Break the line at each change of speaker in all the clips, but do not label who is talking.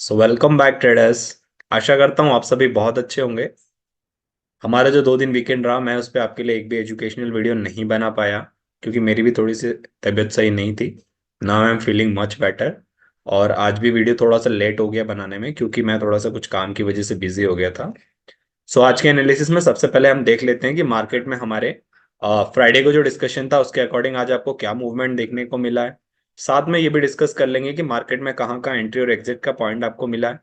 सो welcome back traders. आशा करता हूँ आप सभी बहुत अच्छे होंगे। हमारा जो 2 दिन वीकेंड रहा, मैं उस पर आपके लिए एक भी एजुकेशनल वीडियो नहीं बना पाया क्योंकि मेरी भी थोड़ी सी तबीयत सही नहीं थी। Now I am feeling much better. और आज भी वीडियो थोड़ा सा लेट हो गया बनाने में क्योंकि मैं थोड़ा सा कुछ काम की वजह से बिजी हो गया था। सो आज के एनालिसिस में सबसे पहले हम देख लेते हैं कि मार्केट में हमारे फ्राइडे को जो डिस्कशन था उसके अकॉर्डिंग आज आपको क्या मूवमेंट देखने को मिला है। साथ में ये भी डिस्कस कर लेंगे कि मार्केट में कहाँ कहाँ एंट्री और एग्जिट का पॉइंट आपको मिला है।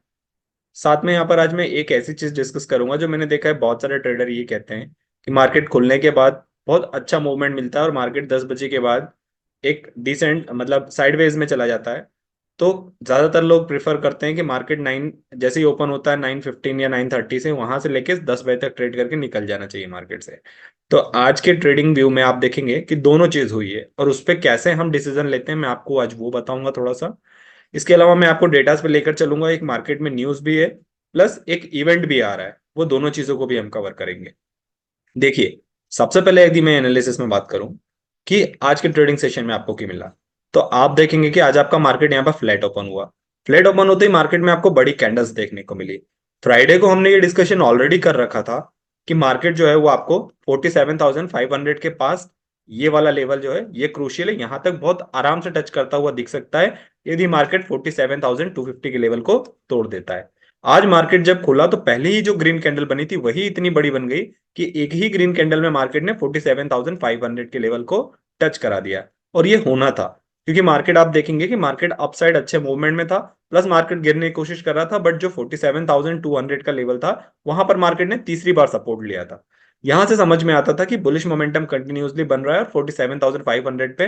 साथ में यहाँ पर आज मैं एक ऐसी चीज डिस्कस करूंगा जो मैंने देखा है बहुत सारे ट्रेडर ये कहते हैं कि मार्केट खुलने के बाद बहुत अच्छा मूवमेंट मिलता है और मार्केट 10 बजे के बाद एक डिसेंट मतलब साइडवेज में चला जाता है। तो ज्यादातर लोग प्रिफर करते हैं कि मार्केट 9 जैसे ही ओपन होता है 9:15 या 9:30 से वहां से लेके 10 बजे तक ट्रेड करके निकल जाना चाहिए मार्केट से। तो आज के ट्रेडिंग व्यू में आप देखेंगे कि दोनों चीज हुई है और उस पर कैसे हम डिसीजन लेते हैं मैं आपको आज वो बताऊंगा थोड़ा सा। इसके अलावा मैं आपको डेटास पे लेकर चलूंगा, एक मार्केट में न्यूज भी है प्लस एक इवेंट भी आ रहा है, वो दोनों चीजों को भी हम कवर करेंगे। देखिए, सबसे पहले यदि मैं एनालिसिस में बात करूं कि आज के ट्रेडिंग सेशन में आपको क्या मिला, तो आप देखेंगे कि आज आपका मार्केट यहाँ पर फ्लैट ओपन हुआ। फ्लैट ओपन होते ही मार्केट में आपको बड़ी कैंडल्स देखने को मिली। फ्राइडे को हमने ये डिस्कशन ऑलरेडी कर रखा था कि मार्केट जो है वो आपको 47,500 के पास, ये वाला लेवल जो है ये क्रूशियल है, यहां तक बहुत आराम से टच करता हुआ दिख सकता है यदि मार्केट 47,250 के लेवल को तोड़ देता है। आज मार्केट जब खुला तो पहले ही जो ग्रीन कैंडल बनी थी वही इतनी बड़ी बन गई कि एक ही ग्रीन कैंडल में मार्केट ने 47,500 के लेवल को टच करा दिया। और ये होना था क्योंकि मार्केट आप देखेंगे कि मार्केट अपसाइड अच्छे मूवमेंट में था, प्लस मार्केट गिरने की कोशिश कर रहा था, बट जो 47,200 का लेवल था वहां पर मार्केट ने तीसरी बार सपोर्ट लिया था। यहां से समझ में आता था कि बुलिश मोमेंटम कंटिन्यूसली बन रहा है और 47,500 पे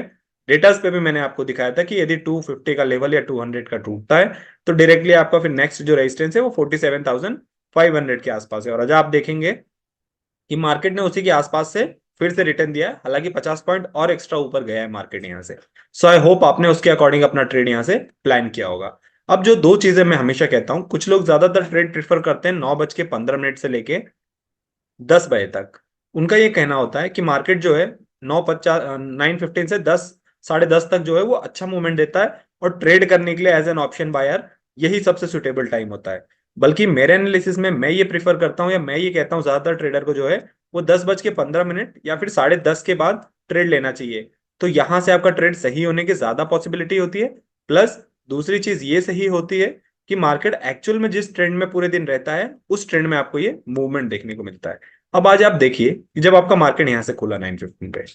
डेटास पे भी मैंने आपको दिखाया था कि यदि 250 का लेवल या 200 का टूटता है तो डायरेक्टली आपका फिर नेक्स्ट जो रेजिस्टेंस है वो 47,500 के आसपास है। और आज आप देखेंगे कि मार्केट ने उसी के आसपास से फिर से रिटर्न दिया है, हालांकि 50 पॉइंट और एक्स्ट्रा ऊपर गया है मार्केट यहाँ से। सो आई होप आपने उसके अकॉर्डिंग अपना ट्रेड यहाँ से प्लान किया होगा। अब जो दो चीजें मैं हमेशा कहता हूं, कुछ लोग ज्यादातर ट्रेड प्रेफर करते हैं 9:15 से लेके 10 बजे तक। उनका ये कहना होता है कि मार्केट जो है 9:15 से 10 साढ़े 10 तक जो है वो अच्छा मूवमेंट देता है और ट्रेड करने के लिए एज एन ऑप्शन बायर यही सबसे सुटेबल टाइम होता है। बल्कि मेरे एनालिसिस में मैं ये प्रीफर करता हूँ या मैं ये कहता हूँ ज्यादातर ट्रेडर को जो है वो 10:15 या फिर 10:30 के बाद ट्रेड लेना चाहिए। तो यहां से आपका ट्रेड सही होने की ज्यादा पॉसिबिलिटी होती है। प्लस दूसरी चीज ये सही होती है कि मार्केट एक्चुअल में जिस ट्रेंड में पूरे दिन रहता है उस ट्रेंड में आपको ये मूवमेंट देखने को मिलता है। अब आज आप देखिए कि जब आपका मार्केट यहां से खुला 9:15 पे,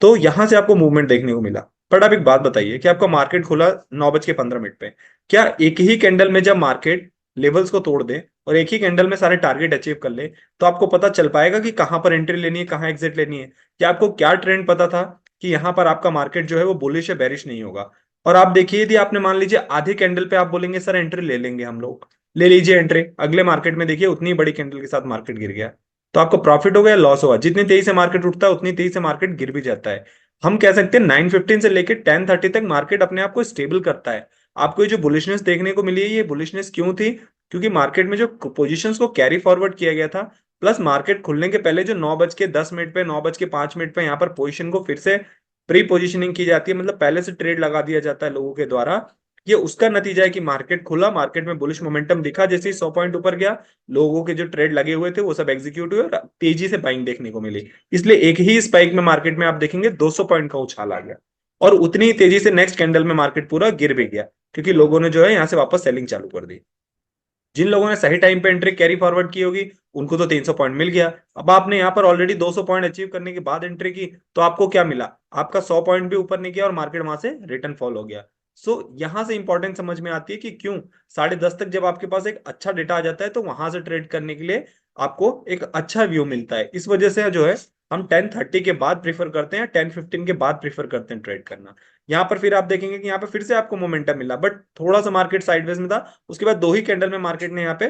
तो यहां से आपको मूवमेंट देखने को मिला। बट आप एक बात बताइए कि आपका मार्केट खुला 9:15 पे, क्या एक ही कैंडल में जब मार्केट लेवल्स को तोड़ दे और एक ही कैंडल में सारे टारगेट अचीव कर ले तो आपको पता चल पाएगा कि कहां पर एंट्री लेनी है कहां एग्जिट लेनी है? क्या आपको क्या ट्रेंड पता था कि यहां पर आपका मार्केट जो है वो बुलिश है बेरिश नहीं होगा? और आप देखिए, यदि आपने मान लीजिए आधे कैंडल पे आप बोलेंगे सर एंट्री ले लेंगे हम लोग, ले लीजिए एंट्री, अगले मार्केट में देखिए उतनी बड़ी कैंडल के साथ मार्केट गिर गया, तो आपको प्रॉफिट होगा या लॉस होगा? जितनी तेजी से मार्केट उठता है उतनी तेजी से मार्केट गिर भी जाता है। हम कह सकते हैं 9:15 से लेकर 10:30 तक मार्केट अपने आप को स्टेबल करता है। आपको ये जो बुलिशनेस देखने को मिली है ये बुलिशनेस क्यों थी? क्योंकि मार्केट में जो पोजीशंस को कैरी फॉरवर्ड किया गया था, प्लस मार्केट खुलने के पहले जो 9:10 पे 9:05 पे यहाँ पर पोजीशन को फिर से प्री पोजिशनिंग की जाती है, मतलब पहले से ट्रेड लगा दिया जाता है लोगों के द्वारा। ये उसका नतीजा है कि मार्केट खुला, मार्केट में बुलिश मोमेंटम दिखा, जैसे ही 100 पॉइंट ऊपर गया लोगों के जो ट्रेड लगे हुए थे वो सब एग्जीक्यूट हुए और तेजी से बाइंग देखने को मिली। इसलिए एक ही स्पाइक में मार्केट में आप देखेंगे 200 पॉइंट का उछाल आ गया और उतनी ही तेजी से नेक्स्ट कैंडल में मार्केट पूरा गिर भी गया क्योंकि लोगों ने जो है यहाँ से वापस सेलिंग चालू कर दी। जिन लोगों ने सही टाइम पे एंट्री कैरी फॉरवर्ड की होगी उनको तो 300 पॉइंट मिल गया। अब आपने यहाँ पर ऑलरेडी 200 पॉइंट अचीव करने के बाद एंट्री की तो आपको क्या मिला? आपका 100 पॉइंट भी ऊपर नहीं गया और मार्केट वहां से रिटर्न फॉल हो गया। सो यहां से इंपॉर्टेंट समझ में आती है कि क्यों 10:30 तक जब आपके पास एक अच्छा डेटा आ जाता है तो वहां से ट्रेड करने के लिए आपको एक अच्छा व्यू मिलता है। इस वजह से जो है हम 10:30 के बाद प्रीफर करते हैं, 10:15 के बाद प्रीफर करते हैं ट्रेड करना। यहाँ पर फिर आप देखेंगे कि यहाँ पे फिर से आपको मोमेंटम मिला, बट थोड़ा सा मार्केट साइडवेज में था। उसके बाद दो ही कैंडल में मार्केट ने यहाँ पे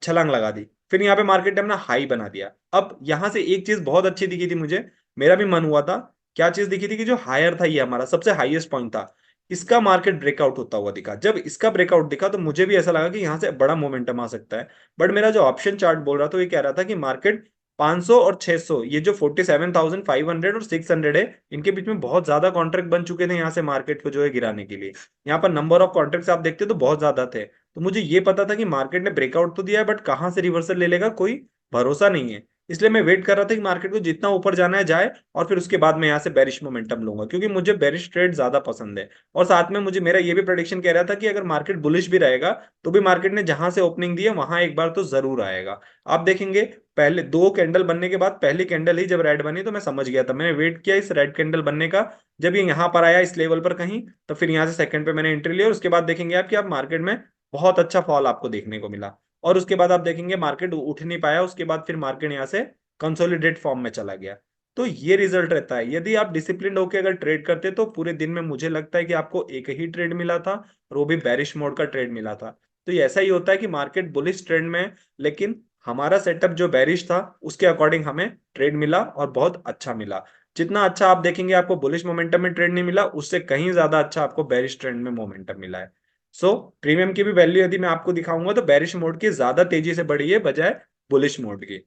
छलांग लगा दी, फिर यहाँ पे मार्केट ने अपना हाई बना दिया। अब यहाँ से एक चीज बहुत अच्छी दिखी थी मुझे, मेरा भी मन हुआ था। क्या चीज दिखी थी कि जो हायर था ये हमारा सबसे हाईएस्ट पॉइंट था, इसका मार्केट ब्रेकआउट होता हुआ दिखा। जब इसका ब्रेकआउट दिखा तो मुझे भी ऐसा लगा कि यहाँ से बड़ा मोमेंटम आ सकता है। बट मेरा जो ऑप्शन चार्ट बोल रहा था वो ये कह रहा था कि मार्केट 500 और 600, ये जो 47,500 और 600 है, इनके बीच में बहुत ज्यादा कॉन्ट्रैक्ट बन चुके थे यहाँ से मार्केट को जो है गिराने के लिए। यहाँ पर नंबर ऑफ कॉन्ट्रैक्ट्स आप देखते तो बहुत ज्यादा थे। तो मुझे ये पता था कि मार्केट ने ब्रेकआउट तो दिया है, बट कहाँ से रिवर्सल ले लेगा कोई भरोसा नहीं है। इसलिए मैं वेट कर रहा था कि मार्केट को जितना ऊपर जाना है जाए, और फिर उसके बाद मैं यहाँ से बेरिश मोमेंटम लूंगा, क्योंकि मुझे बेरिश ट्रेड ज्यादा पसंद है। और साथ में मुझे मेरा ये भी प्रेडिक्शन कह रहा था कि अगर मार्केट बुलिश भी रहेगा तो भी मार्केट ने जहां से ओपनिंग दी है वहां एक बार तो जरूर आएगा। आप देखेंगे पहले दो कैंडल बनने के बाद पहली कैंडल ही जब रेड बनी तो मैं समझ गया था, मैंने वेट किया इस रेड कैंडल बनने का। जब ये यहाँ पर आया इस लेवल पर कहीं, तो फिर यहाँ से सेकंड पे मैंने एंट्री लिया, और उसके बाद देखेंगे आप कि आप मार्केट में बहुत अच्छा फॉल आपको देखने को मिला। और उसके बाद आप देखेंगे मार्केट उठ नहीं पाया, उसके बाद फिर मार्केट यहाँ से कंसोलिडेट फॉर्म में चला गया। तो ये रिजल्ट रहता है यदि आप डिसिप्लिन होकर अगर ट्रेड करते, तो पूरे दिन में मुझे लगता है कि आपको एक ही ट्रेड मिला था, और वो भी बेरिश मोड का ट्रेड मिला था। तो ये ऐसा ही होता है कि मार्केट बुलिश ट्रेंड में है, लेकिन हमारा सेटअप जो बेरिश था उसके अकॉर्डिंग हमें ट्रेड मिला और बहुत अच्छा मिला। जितना अच्छा आप देखेंगे आपको बुलिश मोमेंटम में ट्रेड नहीं मिला, उससे कहीं ज्यादा अच्छा आपको बेरिश ट्रेंड में मोमेंटम मिला है। सो प्रीमियम की भी वैल्यू यदि मैं आपको दिखाऊंगा तो बेरिश मोड की ज्यादा तेजी से बढ़ी है बजाय बुलिश मोड की।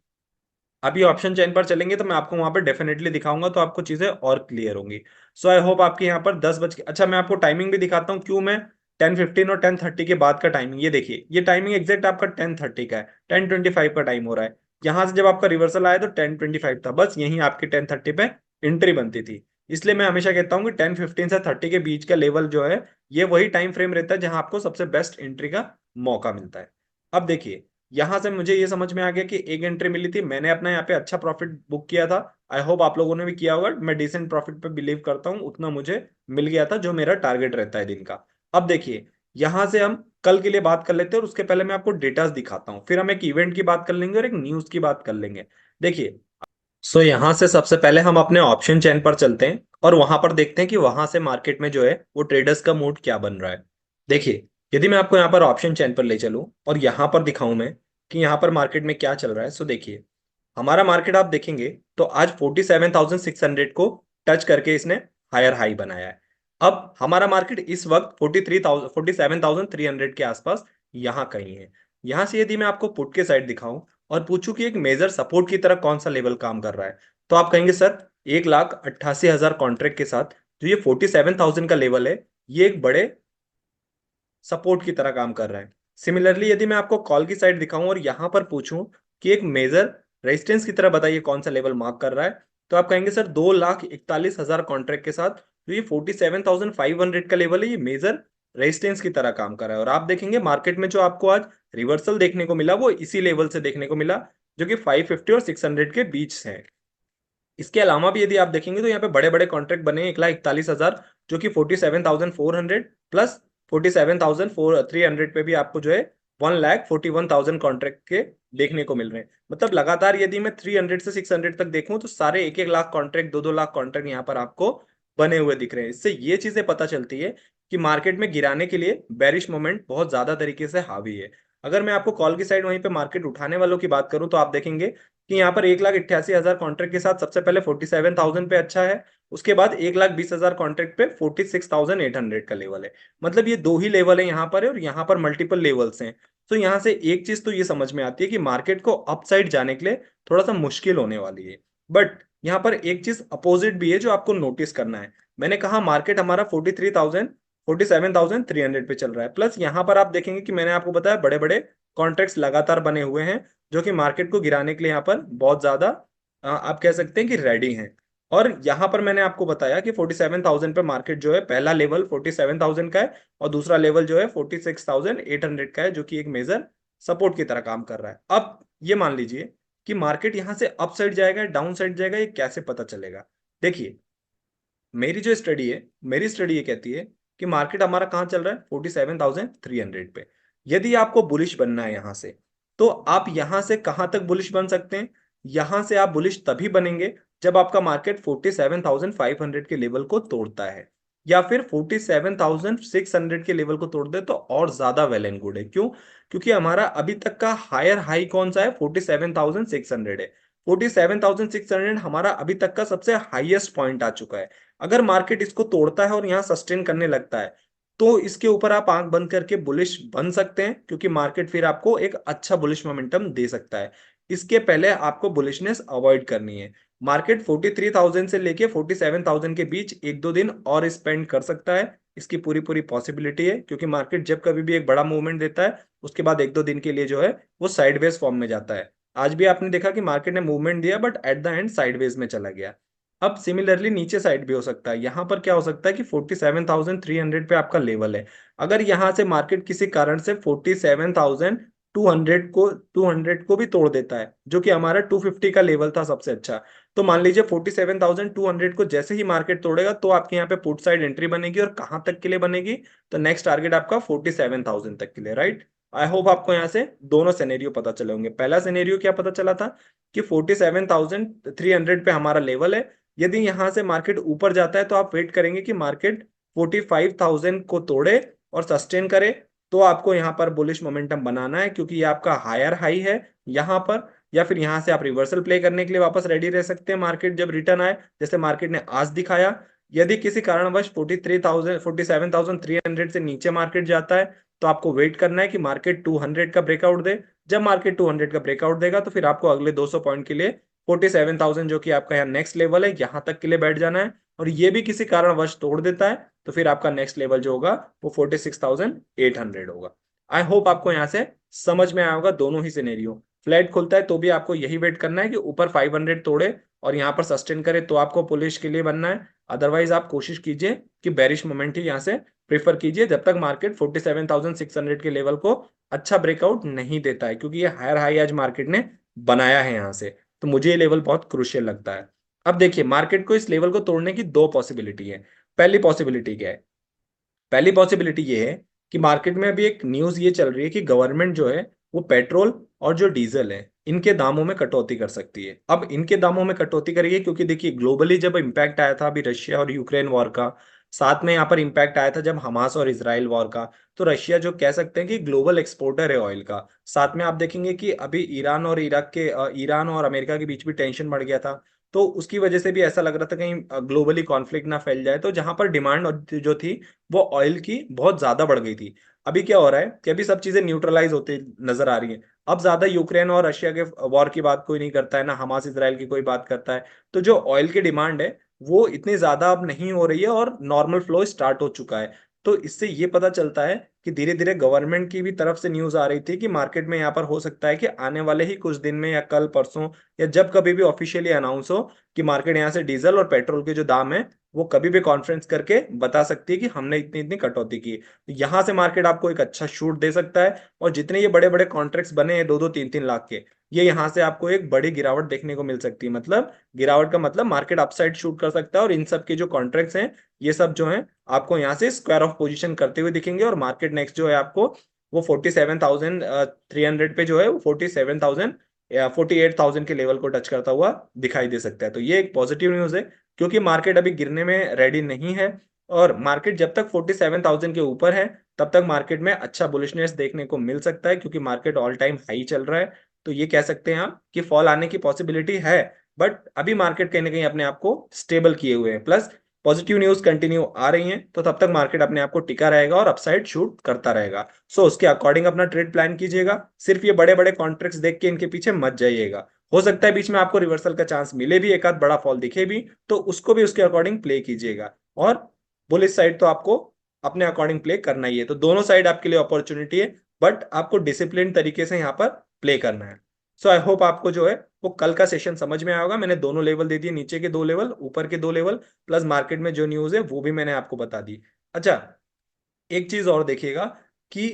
अभी ऑप्शन चेन पर चलेंगे तो मैं आपको वहां पर डेफिनेटली दिखाऊंगा, तो आपको चीजें और क्लियर होंगी। सो आई होप आपके यहाँ पर 10 बज के, अच्छा मैं आपको टाइमिंग भी दिखाता हूँ क्यों मैं 10:15 और 10:30 के बाद का टाइमिंग, ये देखिए ये टाइमिंग एग्जैक्ट आपका 10:30 का है, 10:25 का टाइम हो रहा है। यहाँ से जब आपका रिवर्सल आया तो 10:25 था, बस यही आपकी 10:30 पे एंट्री बनती थी। इसलिए मैं हमेशा कहता हूँ कि 10:15 से 30 के बीच का लेवल जो है, ये वही टाइम फ्रेम रहता है जहां आपको सबसे बेस्ट एंट्री का मौका मिलता है। अब देखिए, यहां से मुझे ये समझ में आ गया कि एक एंट्री मिली थी, मैंने अपना यहाँ पे अच्छा प्रॉफिट बुक किया था। आई होप आप लोगों ने भी किया होगा, मैं डिसेंट प्रॉफिट पे बिलीव करता हूँ, उतना मुझे मिल गया था जो मेरा टारगेट रहता है दिन का। अब देखिए, यहां से हम कल के लिए बात कर लेते हैं, और उसके पहले मैं आपको डेटास दिखाता हूँ, फिर हम एक इवेंट की बात कर लेंगे और एक न्यूज की बात कर लेंगे। देखिए, सो यहां से सबसे पहले हम अपने ऑप्शन चेन पर चलते हैं, और वहां पर देखते हैं कि वहां से मार्केट में जो है वो ट्रेडर्स का मूड क्या बन रहा है। देखिए, यदि मैं आपको यहाँ पर ऑप्शन चेन पर ले चलूं और यहाँ पर दिखाऊं मैं कि यहाँ पर मार्केट में क्या चल रहा है, सो देखिए हमारा मार्केट आप देखेंगे तो आज 47,600 को टच करके इसने हायर हाई बनाया है। अब हमारा मार्केट इस वक्त 47,300 के आसपास यहाँ कहीं है। यहां से यदि मैं आपको पुट के साइड दिखाऊं और पूछूं कि एक मेजर सपोर्ट की तरह कौन सा लेवल काम कर रहा है, तो आप कहेंगे सर 1,88,000 कॉन्ट्रैक्ट के साथ जो ये 47,000 का लेवल है, ये एक बड़े सपोर्ट की तरह काम कर रहा है। सिमिलरली यदि मैं आपको कॉल की साइड दिखाऊं और यहां पर पूछूं कि एक मेजर रेजिस्टेंस की तरह बताइए कौन सा लेवल मार्क कर रहा है, तो आप कहेंगे सर 2,41,000 कॉन्ट्रैक्ट के साथ जो ये 47,500 का लेवल है, ये मेजर रेजिस्टेंस की तरह काम कर रहा है। और आप देखेंगे मार्केट में जो आपको आज रिवर्सल देखने को मिला वो इसी लेवल से देखने को मिला, जो कि 550 और 600 के बीच है। इसके अलावा भी यदि आप देखेंगे तो यहाँ पे बड़े बड़े कॉन्ट्रैक्ट बने 1,41,000, जो कि 47,400 प्लस 47,300 पे भी आपको जो है 1,41,000 कॉन्ट्रैक्ट के देखने को मिल रहे हैं। मतलब लगातार यदि मैं 300 से 600 तक देखूं तो सारे 1-1 लाख कॉन्ट्रैक्ट, 2-2 लाख कॉन्ट्रैक्ट यहाँ पर आपको बने हुए दिख रहे हैं। इससे ये चीजें पता चलती है कि मार्केट में गिराने के लिए बेरिश मोमेंट बहुत ज्यादा तरीके से हावी है। अगर मैं आपको कॉल की साइड वहीं पे मार्केट उठाने वालों की बात करूं तो आप देखेंगे कि यहाँ पर 1,88,000 कॉन्ट्रैक्ट के साथ सबसे पहले 47,000 पे अच्छा है, उसके बाद 1,20,000 कॉन्ट्रैक्ट पे 46,800 का लेवल है। मतलब ये दो ही लेवल है यहाँ पर है, और यहाँ पर मल्टीपल लेवल्स हैं। तो यहाँ से एक चीज तो ये समझ में आती है कि मार्केट को अपसाइड जाने के लिए थोड़ा सा मुश्किल होने वाली है। बट यहाँ पर एक चीज अपोजिट भी है जो आपको नोटिस करना है। मैंने कहा मार्केट हमारा 47,300 पे चल रहा है, प्लस यहाँ पर आप देखेंगे कि मैंने आपको बताया बड़े बड़े कॉन्ट्रैक्ट्स लगातार बने हुए हैं, जो कि मार्केट को गिराने के लिए यहाँ पर बहुत ज्यादा आप कह सकते हैं कि रेडी हैं। और यहाँ पर मैंने आपको बताया कि 47,000 पे मार्केट जो है पहला लेवल 47,000 का है, और दूसरा लेवल जो है 46,800 का है, जो कि एक मेजर सपोर्ट की तरह काम कर रहा है। अब ये मान लीजिए कि मार्केट यहाँ से अप साइड जाएगा डाउन साइड जाएगा, ये कैसे पता चलेगा। देखिए, मेरी जो स्टडी है, मेरी स्टडी ये कहती है कि मार्केट हमारा कहाँ चल रहा है 47,300 पे। यदि आपको बुलिश बनना है यहाँ से, तो आप यहाँ से कहाँ तक बुलिश बन सकते हैं, यहाँ से आप बुलिश तभी बनेंगे जब आपका मार्केट 47,500 के लेवल को तोड़ता है, या फिर 47,600 के लेवल को तोड़ दे तो और ज्यादा वेल एंड गुड है। क्यों? क्योंकि हमारा अभी तक का हायर हाई कौन सा है, 47,600 है। 47,600 हमारा अभी तक का सबसे हाईएस्ट पॉइंट आ चुका है। अगर मार्केट इसको तोड़ता है और यहाँ सस्टेन करने लगता है, तो इसके ऊपर आप आंख बंद करके बुलिश बन सकते हैं, क्योंकि मार्केट फिर आपको एक अच्छा बुलिश मोमेंटम दे सकता है। इसके पहले आपको बुलिशनेस अवॉइड करनी है। मार्केट 43,000 से लेके 47,000 के बीच 1-2 दिन और स्पेंड कर सकता है, इसकी पूरी पूरी पॉसिबिलिटी है, क्योंकि मार्केट जब कभी भी एक बड़ा मूवमेंट देता है उसके बाद एक दो दिन के लिए जो है वो साइडवेज फॉर्म में जाता है। आज भी आपने देखा कि मार्केट ने मूवमेंट दिया but at the end sideways में चला गया। अब सिमिलरली नीचे साइड भी हो सकता है। यहां पर क्या हो सकता है कि 47,300 पे आपका लेवल है। अगर यहां से मार्केट किसी कारण से 47,200 को भी तोड़ देता है, जो कि हमारा 250 का लेवल था सबसे अच्छा, तो मान लीजिए 47,200 को जैसे ही मार्केट तोड़ेगा तो आपके यहाँ पे पुट साइड एंट्री बनेगी, और कहां तक के लिए बनेगी, तो नेक्स्ट टारगेट आपका 47,000 तक के लिए, राइट। आई होप आपको यहाँ से दोनों सिनेरियो पता चले होंगे। पहला सिनेरियो क्या पता चला था कि 47,300 पे हमारा लेवल है। यदि यहां से मार्केट ऊपर जाता है तो आप वेट करेंगे कि मार्केट 45,000 को तोड़े और सस्टेन करे, तो आपको यहाँ पर बुलिश मोमेंटम बनाना है, क्योंकि ये आपका हायर हाई है यहाँ पर। या फिर यहां से आप रिवर्सल प्ले करने के लिए वापस रेडी रह सकते हैं मार्केट जब रिटर्न आए, जैसे मार्केट ने आज दिखाया। यदि किसी कारणवश 47,300 से नीचे मार्केट जाता है तो आपको वेट करना है कि मार्केट 200 का ब्रेकआउट दे। जब मार्केट 200 का ब्रेकआउट देगा तो फिर आपको अगले 200 पॉइंट के लिए 47,000 जो कि आपका यहाँ नेक्स्ट लेवल है यहां तक के लिए बैठ जाना है। और ये भी किसी कारणवश तोड़ देता है तो फिर आपका नेक्स्ट लेवल जो होगा वो 46,800 होगा। आई होप आपको यहाँ से समझ में आया होगा दोनों ही सिनेरियो। फ्लैट खुलता है तो भी आपको यही वेट करना है कि ऊपर 500 तोड़े और यहाँ पर सस्टेन करे तो आपको पुलिश के लिए बनना है। अदरवाइज आप कोशिश कीजिए कि बेरिश मोमेंट ही यहाँ से प्रेफर कीजिए जब तक मार्केट 47,600 के लेवल को अच्छा ब्रेकआउट नहीं देता है, क्योंकि ये हायर हाई आज मार्केट ने बनाया है यहाँ से। तो मुझे ये लेवल बहुत क्रूशियल लगता है। अब देखिए मार्केट को इस लेवल को तोड़ने की दो पॉसिबिलिटी है। पहली पॉसिबिलिटी क्या है? पहली पॉसिबिलिटी ये है कि मार्केट में अभी एक न्यूज ये चल रही है कि गवर्नमेंट जो है वो पेट्रोल और जो डीजल है इनके दामों में कटौती कर सकती है। अब इनके दामों में कटौती करेगी क्योंकि देखिए ग्लोबली जब इम्पैक्ट आया था अभी रशिया और यूक्रेन वॉर का, साथ में यहाँ पर इम्पैक्ट आया था जब हमास और इसराइल वॉर का, तो रशिया जो कह सकते हैं कि ग्लोबल एक्सपोर्टर है ऑयल का। साथ में आप देखेंगे कि अभी ईरान और इराक के ईरान और अमेरिका के बीच भी टेंशन बढ़ गया था, तो उसकी वजह से भी ऐसा लग रहा था कहीं ग्लोबली कॉन्फ्लिक्ट ना फैल जाए, तो जहां पर डिमांड जो थी वो ऑयल की बहुत ज्यादा बढ़ गई थी। अभी क्या हो रहा है कि अभी सब चीजें न्यूट्रलाइज होती नजर आ रही हैं। अब ज्यादा यूक्रेन और रशिया के वॉर की बात कोई नहीं करता है, ना हमास इसराइल की कोई बात करता है। तो जो ऑयल की डिमांड है वो इतनी ज्यादा अब नहीं हो रही है और नॉर्मल फ्लो स्टार्ट हो चुका है। तो इससे ये पता चलता है कि धीरे धीरे गवर्नमेंट की भी तरफ से न्यूज आ रही थी कि मार्केट में यहाँ पर हो सकता है कि आने वाले ही कुछ दिन में या कल परसों या जब कभी भी ऑफिशियली अनाउंस हो कि मार्केट यहाँ से डीजल और पेट्रोल के जो दाम है वो कभी भी कॉन्फ्रेंस करके बता सकती है कि हमने इतनी इतनी कटौती की। तो यहाँ से मार्केट आपको एक अच्छा शूट दे सकता है। और जितने ये बड़े बड़े कॉन्ट्रैक्ट्स बने हैं 2-2 3-3 लाख के, ये यहाँ से आपको एक बड़ी गिरावट देखने को मिल सकती है। मतलब गिरावट का मतलब मार्केट अपसाइड शूट कर सकता है, और इन सब के जो कॉन्ट्रैक्ट्स हैं ये सब जो है आपको यहाँ से स्क्वायर ऑफ पोजीशन करते हुए दिखेंगे, और मार्केट नेक्स्ट जो है आपको वो 47,300 पे जो है वो 47,000 या 48,000 के लेवल को टच करता हुआ दिखाई दे सकता है। तो ये एक पॉजिटिव न्यूज है, क्योंकि मार्केट अभी गिरने में रेडी नहीं है। और मार्केट जब तक 47,000 के ऊपर है तब तक मार्केट में अच्छा बुलिशनेस देखने को मिल सकता है, क्योंकि मार्केट ऑल टाइम हाई चल रहा है। तो ये कह सकते हैं आप कि फॉल आने की पॉसिबिलिटी है, बट अभी मार्केट कहीं ना कहीं अपने आप को स्टेबल किए हुए हैं, प्लस पॉजिटिव न्यूज कंटिन्यू आ रही हैं, तो तब तक मार्केट अपने आप को टिका रहेगा और अपसाइड शूट करता रहेगा। सो उसके अकॉर्डिंग अपना ट्रेड प्लान कीजिएगा। सिर्फ ये बड़े बड़े कॉन्ट्रैक्ट्स देख के इनके पीछे मत जाइएगा। हो सकता है बीच में आपको रिवर्सल का चांस मिले भी, एक आध बड़ा फॉल दिखे भी, तो उसको भी उसके अकॉर्डिंग प्ले कीजिएगा। और बुलिश साइड तो आपको अपने अकॉर्डिंग प्ले करना ही है। तो दोनों साइड आपके लिए अपॉर्चुनिटी है, बट आपको डिसिप्लिन तरीके से यहाँ पर प्ले करना है। सो आई होप आपको जो है वो कल का सेशन समझ में आया होगा। मैंने दोनों लेवल दे दिए, नीचे के दो लेवल, ऊपर के दो लेवल, प्लस मार्केट में जो न्यूज है वो भी मैंने आपको बता दी। अच्छा, एक चीज और देखिएगा कि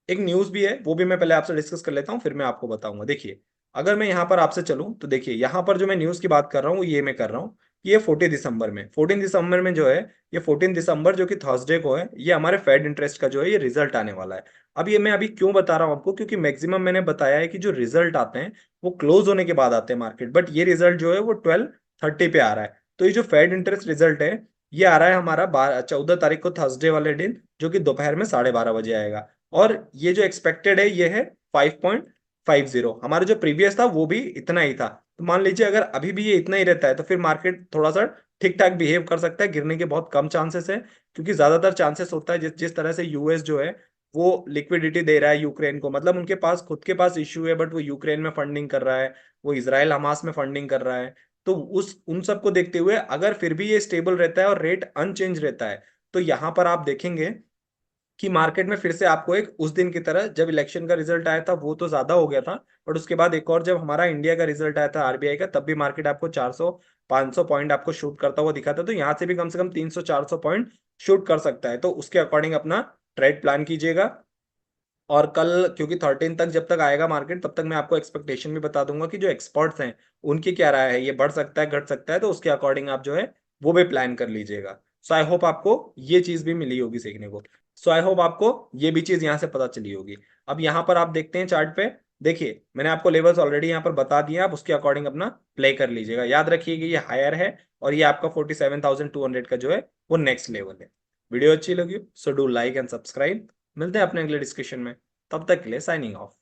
एक न्यूज भी है, वो भी मैं पहले आपसे डिस्कस कर लेता हूँ फिर मैं आपको बताऊंगा। देखिए, अगर मैं यहाँ पर आपसे चलूँ तो देखिए यहाँ पर जो मैं न्यूज की बात कर रहा हूँ ये मैं कर रहा हूँ ये 14 दिसंबर में, 14 दिसंबर में जो है, ये 14 दिसंबर जो कि थर्सडे को है, ये हमारे फेड इंटरेस्ट का जो है ये रिजल्ट आने वाला है। अब ये मैं अभी क्यों बता रहा हूँ आपको, क्योंकि मैक्सिमम मैंने बताया है कि जो रिजल्ट आते हैं वो क्लोज होने के बाद आते हैं मार्केट, बट ये रिजल्ट जो है वो 12:30 पे आ रहा है। तो ये जो फेड इंटरेस्ट रिजल्ट है ये आ रहा है हमारा 14 तारीख को थर्सडे वाले दिन, जो कि दोपहर में 12:30 बजे आएगा। और ये जो एक्सपेक्टेड है ये है 5.50। हमारा जो प्रीवियस था वो भी इतना ही था। तो मान लीजिए अगर अभी भी ये इतना ही रहता है तो फिर मार्केट थोड़ा सा ठीक ठाक बिहेव कर सकता है, गिरने के बहुत कम चांसेस है, क्योंकि ज्यादातर चांसेस होता है जिस जिस तरह से यूएस जो है वो लिक्विडिटी दे रहा है यूक्रेन को, मतलब उनके पास खुद के पास इश्यू है बट वो यूक्रेन में फंडिंग कर रहा है, वो इसराइल हमास में फंडिंग कर रहा है। तो उस उन सब को देखते हुए अगर फिर भी ये स्टेबल रहता है और रेट अनचेंज रहता है तो यहाँ पर आप देखेंगे कि मार्केट में फिर से आपको एक उस दिन की तरह, जब इलेक्शन का रिजल्ट आया था वो तो ज्यादा हो गया था, बट उसके बाद एक और जब हमारा इंडिया का रिजल्ट आया था आरबीआई का, तब भी मार्केट आपको 400 500 पॉइंट आपको शूट करता हुआ दिखा था। तो यहाँ से भी कम से कम 300 400 पॉइंट शूट कर सकता है, तो उसके अकॉर्डिंग अपना ट्रेड प्लान कीजिएगा। और कल क्योंकि 13 तक जब तक आएगा मार्केट, तब तक मैं आपको एक्सपेक्टेशन भी बता दूंगा कि जो एक्सपर्ट्स हैं उनकी क्या राय है, ये बढ़ सकता है घट सकता है, तो उसके अकॉर्डिंग आप जो है वो भी प्लान कर लीजिएगा। सो आई होप आपको ये चीज भी मिली होगी सीखने को। सो आई होप आपको ये भी चीज यहाँ से पता चली होगी। अब यहाँ पर आप देखते हैं चार्ट पे, देखिए मैंने आपको लेवल्स ऑलरेडी यहाँ पर बता दिए, आप उसके अकॉर्डिंग अपना प्ले कर लीजिएगा। याद रखिएगा ये हायर है, और ये आपका 47,200 का जो है वो नेक्स्ट लेवल है। वीडियो अच्छी लगी so do like and subscribe. मिलते हैं अपने अगले डिस्कशन में, तब तक के लिए साइनिंग ऑफ।